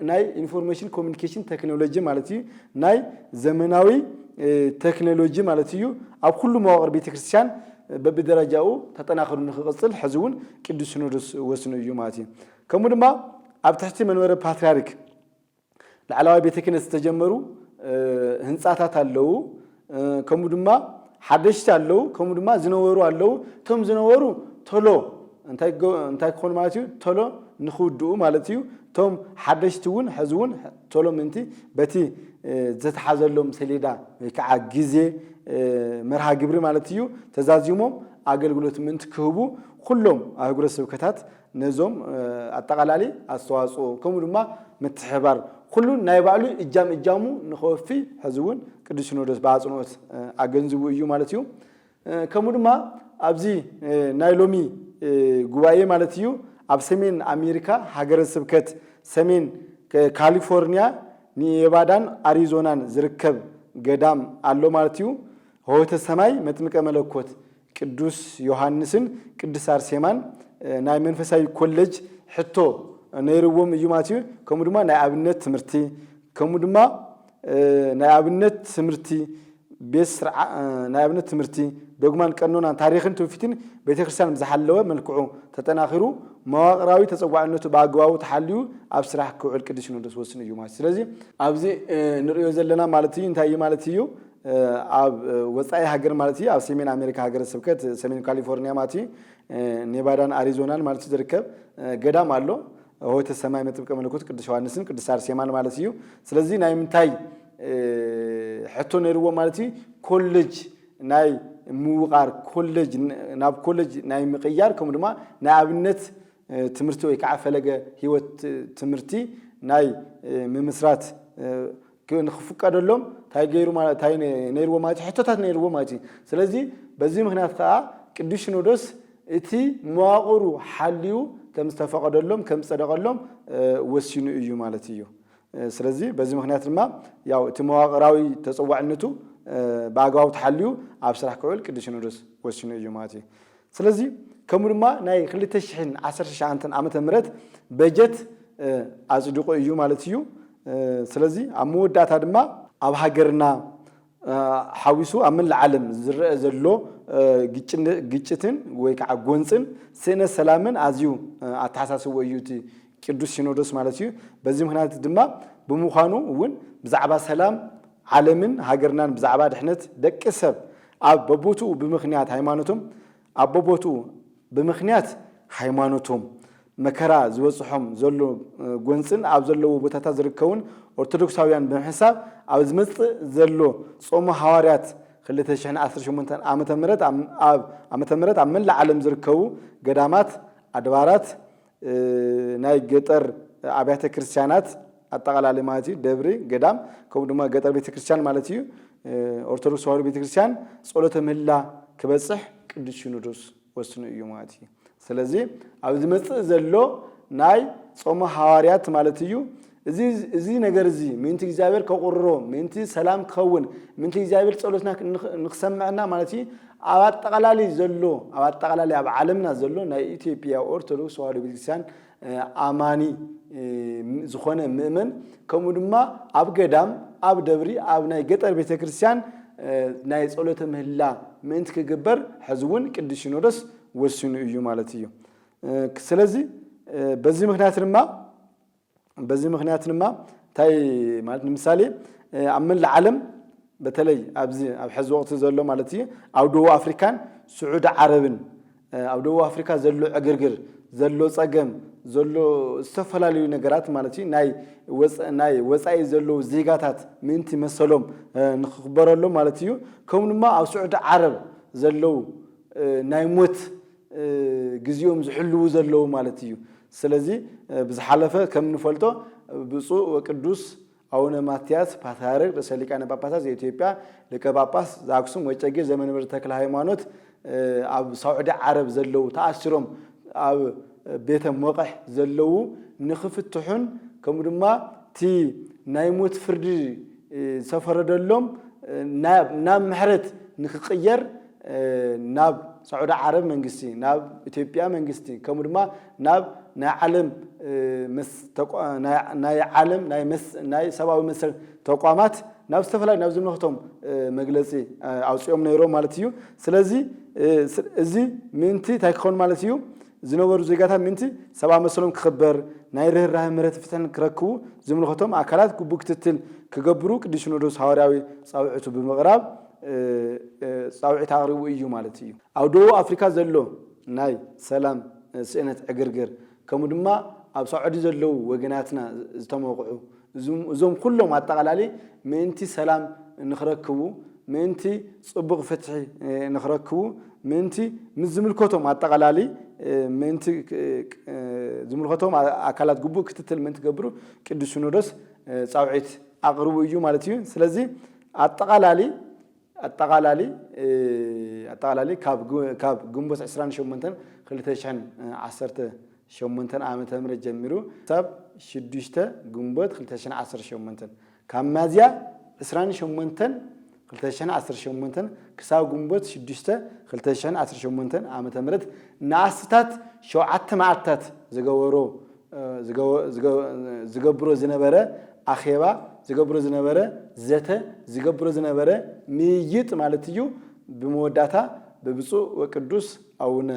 ናይ ኢንፎርሜሽን ኮሚኒኬሽን ቴክኖሎጂ ማለት እዩ ናይ ዘመናዊ ቴክኖሎጂ ማለት እዩ ኣብ ኩሉ መዋቕር ቤተክርስቲያን በብደረጃኡ ተጠናኽሩ ንኽቅጽል ሕዝቡን ቅዱስ ሲኖዶስ ወሲኑ እዩ ማለት እዩ ከምኡ ድማ ኣብ ትሕቲ መንበረ ፓትርያርክ ላዕለዋይ ቤተ ክህነት ዝተጀመሩ ህንጻታት ኣለዉ ከምኡ ድማ ሓደሽቲ ኣለዉ ከምኡ ድማ ዝነበሩ ኣለዉ እቶም ዝነበሩ ቶሎ እንታይ ክኾን ማለት እዩ ቶሎ ንኽውድኡ ማለት እዩ ቶም ሓደሽቲ እውን ሕዝውን ቶሎ ምንቲ በቲ ዘተሓዘሎም ሰሌዳ ወይ ከዓ ግዜ መርሃ ግብሪ ማለት እዩ ተዛዚሞም አገልግሎት ምንት ክህቡ ኩሎም አህጉረ ስብከታት ነዞም አጠቃላሊ አስተዋጽኦ ከምኡ ድማ ምትሕባር ኩሉ ናይ ባዕሉ እጃሙ ንኸወፊ ሕዝውን ቅዱስ ሲኖዶስ በአጽንኦት አገንዝቡ እዩ ማለት እዩ ከምኡ ድማ ኣብዚ ናይ ሎሚ ጉባኤ ማለት እዩ ኣብ ሰሜን አሜሪካ ሃገረ ስብከት ሰሜን ካሊፎርኒያ ኔቫዳን አሪዞናን ዝርከብ ገዳም አሎ ማለት እዩ ሆተ ሰማይ መጥምቀ መለኮት ቅዱስ ዮሐንስን ቅዱስ አርሴማን ናይ መንፈሳዊ ኮሌጅ ሕቶ ነይርዎም እዩ ማለት እዩ ከምኡ ድማ ናይ አብነት ትምህርቲ ከምኡ ድማ ናይ አብነት ትምህርቲ በስርዓ ናይ አብነት ትምህርቲ ዶግማን ቀኖናን ታሪኽን ትውፊትን ቤተክርስቲያን ዝሓለወ መልክዑ ተጠናኺሩ መዋቅራዊ ተጸዋዕነቱ በአግባቡ ተሓልዩ ኣብ ስራሕ ክውዕል ቅዱስ ሲኖዶስ ወስኑ እዩ ማለት ስለዚህ ኣብዚ ንሪኦ ዘለና ማለት እዩ እንታይ ማለት እዩ ኣብ ወፃኢ ሃገር ማለት እዩ ኣብ ሰሜን አሜሪካ ሃገረ ስብከት ሰሜን ካሊፎርኒያ ማለት እዩ ኔቫዳን አሪዞናን ማለት ዝርከብ ገዳም አሎ ሆተ ሰማይ መጥምቀ መለኮት ቅዱስ ዮሐንስን ቅዱስ አርሴማን ማለት እዩ ስለዚህ ናይ ምንታይ ሕቶ ነይርዎ ማለት እዩ ኮሌጅ ናይ ምውቃር ኮሌጅ ናብ ኮሌጅ ናይ ምቅያር ከምኡ ድማ ናይ አብነት ትምህርቲ ወይ ከዓ ፈለገ ህይወት ትምህርቲ ናይ ምምስራት ክንፍቀደሎም ታይ ገይሩ ማለት ታይ ነይርዎ ማለት ሕቶታት ነይርዎ ማለት ስለዚህ በዚህ ምክንያት ከዓ ቅዱስ ሲኖዶስ እቲ መዋቅሩ ሓልዩ ከም ዝተፈቀደሎም ከም ጸደቀሎም ወሲኑ እዩ ማለት እዩ ስለዚህ በዚህ ምክንያት ድማ ያው እቲ መዋቅራዊ ተጸዋዕነቱ በአግባቡ ተሓልዩ ኣብ ስራሕ ክውዕል ቅዱስ ሲኖዶስ ወሲኑ እዩ ማለት እዩ ስለዚህ ከምኡ ድማ ናይ 2019 ዓመተ ምህረት በጀት አጽድቆ እዩ ማለት እዩ ስለዚህ ኣብ መወዳእታ ድማ ኣብ ሃገርና ሓዊሱ ኣብ መላእ ዓለም ዝረአ ዘሎ ግጭትን ወይ ከዓ ጎንፅን ስነ ሰላምን ኣዝዩ ኣተሓሳስቦ እዩ እቲ ቅዱስ ሲኖዶስ ማለት እዩ በዚህ ምክንያት ድማ ብምዃኑ እውን ብዛዕባ ሰላም ዓለምን ሃገርናን ብዛዕባ ድሕነት ደቂ ሰብ ኣብ በቦትኡ ብምኽንያት ሃይማኖቶም ኣብ በቦትኡ ብምኽንያት ሃይማኖቶም መከራ ዝበጽሖም ዘሎ ጎንፅን ኣብ ዘለዎ ቦታታት ዝርከውን ኦርቶዶክሳውያን ብምሕሳብ ኣብ ዝመጽእ ዘሎ ጾመ ሐዋርያት 2018 ዓመተ ምህረት ኣብ መላእ ዓለም ዝርከቡ ገዳማት አድባራት ናይ ገጠር አብያተ ክርስቲያናት አጠቃላይ ማለት እዩ ደብሪ ገዳም ከምኡ ድማ ገጠር ቤተክርስቲያን ማለት እዩ ኦርቶዶክስ ተዋህዶ ቤተክርስቲያን ጸሎተ ምህላ ክበጽሕ ቅዱስ ሲኖዶስ ወስኑ እዩ ማለት እዩ ስለዚህ ኣብ ዝመጽእ ዘሎ ናይ ጾመ ሐዋርያት ማለት እዩ እዚ ነገር እዚ ምንቲ እግዚአብሔር ከቆርሮ ምንቲ ሰላም ክኸውን ምንቲ እግዚአብሔር ጸሎትና ንክሰምዕና ማለት እዩ ኣብ አጠቃላይ ዘሎ ኣብ አጠቃላይ ኣብ ዓለምና ዘሎ ናይ ኢትዮጵያ ኦርቶዶክስ ተዋህዶ ቤተክርስቲያን አማኒ ዝኾነ ምእመን ከምኡ ድማ ኣብ ገዳም ኣብ ደብሪ ኣብ ናይ ገጠር ቤተክርስቲያን ናይ ጸሎተ ምህላ ምንት ክግበር ሕዝውን ቅዱስ ሲኖዶስ ወስኑ እዩ ማለት እዩ ስለዚህ በዚህ ምክንያት ድማ ታይ ማለት ምሳሌ ኣብ መላእ ዓለም በተለይ ኣብዚ ኣብ ሕዚ ወቅቲ ዘሎ ማለት እዩ ኣብ ደቡብ አፍሪካን ስዑድ ዓረብን ኣብ ደቡብ አፍሪካ ዘሎ ዕግርግር ዘሎ ጸገም ዘሎ ዝተፈላለዩ ነገራት ማለት እዩ ናይ ወጻኢ ዘሎ ዜጋታት ምንቲ መሰሎም ንኽበረሎም ማለት እዩ ከምኡ ድማ ኣብ ስዑድ ዓረብ ዘሎ ናይ ሞት ግዚኦም ዝሕልው ዘለው ማለት እዩ ስለዚህ ብዝሓለፈ ከም ንፈልጦ ብፁዕ ወቅዱስ አቡነ ማትያስ ፓትርያርክ ርእሰ ሊቃነ ጳጳሳት ዘኢትዮጵያ ሊቀ ጳጳስ ዘአክሱም ወዕጨጌ ዘመንበረ ተክለ ሃይማኖት ኣብ ሳዑዲ ዓረብ ዘለው ተኣሲሮም ኣብ ቤተ መቅሕ ዘለው ንኽፍትሑን ከምኡ ድማ እቲ ናይ ሞት ፍርዲ ዝሰፈረደሎም ናብ ምሕረት ንክቅየር ናብ ሳዑዲ ዓረብ መንግስቲ ናብ ኢትዮጵያ መንግስቲ ከምኡ ድማ ናብ ናይ ሰብአዊ መሰል ተቋማት ናብ ዝተፈላለዩ ናብ ዝምልከቶም መግለጺ ኣውጽኦም ነይሮም ማለት እዩ ስለዚህ እዚ ምንቲ ታይ ክኾን ማለት እዩ ዝነበሩ ዜጋታት ምንቲ ሰብአዊ መሰሎም ክኽበር ናይ ርህራሄ ምሕረት ፍትሕን ክረክቡ ዝምልከቶም አካላት ግቡእ ክትትል ክገብሩ ቅዱስ ሲኖዶስ ሐዋርያዊ ጻውዕቱ ብምቕራብ ጻውዕት ኣቕሪቡ እዩ ማለት እዩ ኣብ ደቡብ አፍሪካ ዘሎ ናይ ሰላም ስእነት ዕግርግር ከምኡ ድማ ኣብ ሳዑዲ ዘለው ወገናትና ዝተመቕዑ እዞም ኩሎም ኣጠቃላሊ ምእንቲ ሰላም ንኽረክቡ ምእንቲ ጽቡቕ ፍትሒ ንኽረክቡ ምእንቲ ምስ ዝምልከቶም ኣጠቃላሊ ምእንቲ ዝምልከቶም ኣካላት ግቡእ ክትትል ምእንቲ ገብሩ ቅዱስ ሲኖዶስ ጻውዒት ኣቕርቡ እዩ ማለት እዩ። ስለዚ ኣጠቃላሊ ካብ ግንቦት 28 2018 ዓመተ ምህረት ጀሚሩ ሳብ 6 ግንቦት 2018 ካብ ሚያዝያ 28 2018 ክሳብ ግንቦት 6 2018 ዓመተ ምህረት ንኣስታት 7 መዓልታት ዝገብሮ ዝነበረ ኣኼባ ዝገብሮ ዝነበረ ዘተ ዝገብሮ ዝነበረ ምይይጥ ማለት እዩ ብመወዳታ በብፁዕ ወቅዱስ አቡነ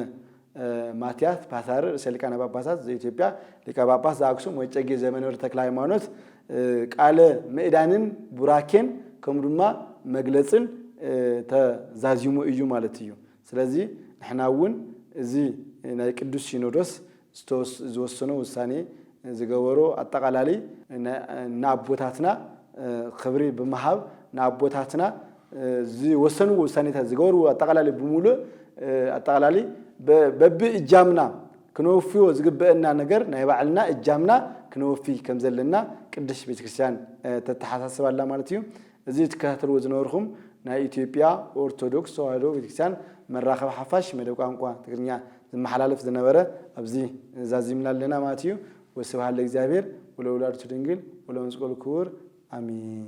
ማትያስ ፓትርያርክ ርእሰ ሊቃነ ጳጳሳት ዘኢትዮጵያ ሊቀ ጳጳስ ዘአክሱም ወዕጨጌ ዘመንበረ ተክለ ሃይማኖት ቃለ ምዕዳንን ቡራኬን ከምኡ ድማ መግለጽን ተዛዚሙ እዩ ማለት እዩ። ስለዚ ንሕና እውን እዚ ናይ ቅዱስ ሲኖዶስ ዝወሰኖ ውሳኔ ዝገበሮ ኣጠቃላሊ ንኣቦታትና ክብሪ ብምሃብ ንኣቦታትና ዝወሰኑ ውሳኔታት ዝገበሩ ኣጠቃላሊ ብሙሉእ ኣጠቃላሊ በቢ እጃምና ክንወፍዮ ዝግበአና ነገር ናይ ባዕልና እጃምና ክንወፊ ከም ዘለና ቅዱስ ቤተክርስቲያን ተተሓሳስባላ ማለት እዩ። እዚ ትከታተልዎ ዝነበርኩም ናይ ኢትዮጵያ ኦርቶዶክስ ተዋህዶ ቤተክርስቲያን መራኸቢ ሓፋሽ መደብ ቋንቋ ትግርኛ ዝመሓላለፍ ዝነበረ ኣብዚ ዛዚምና ኣለና ማለት እዩ። ወስብሐት ለእግዚአብሔር ወለወላዲቱ ድንግል ወለመስቀሉ ክቡር አሜን።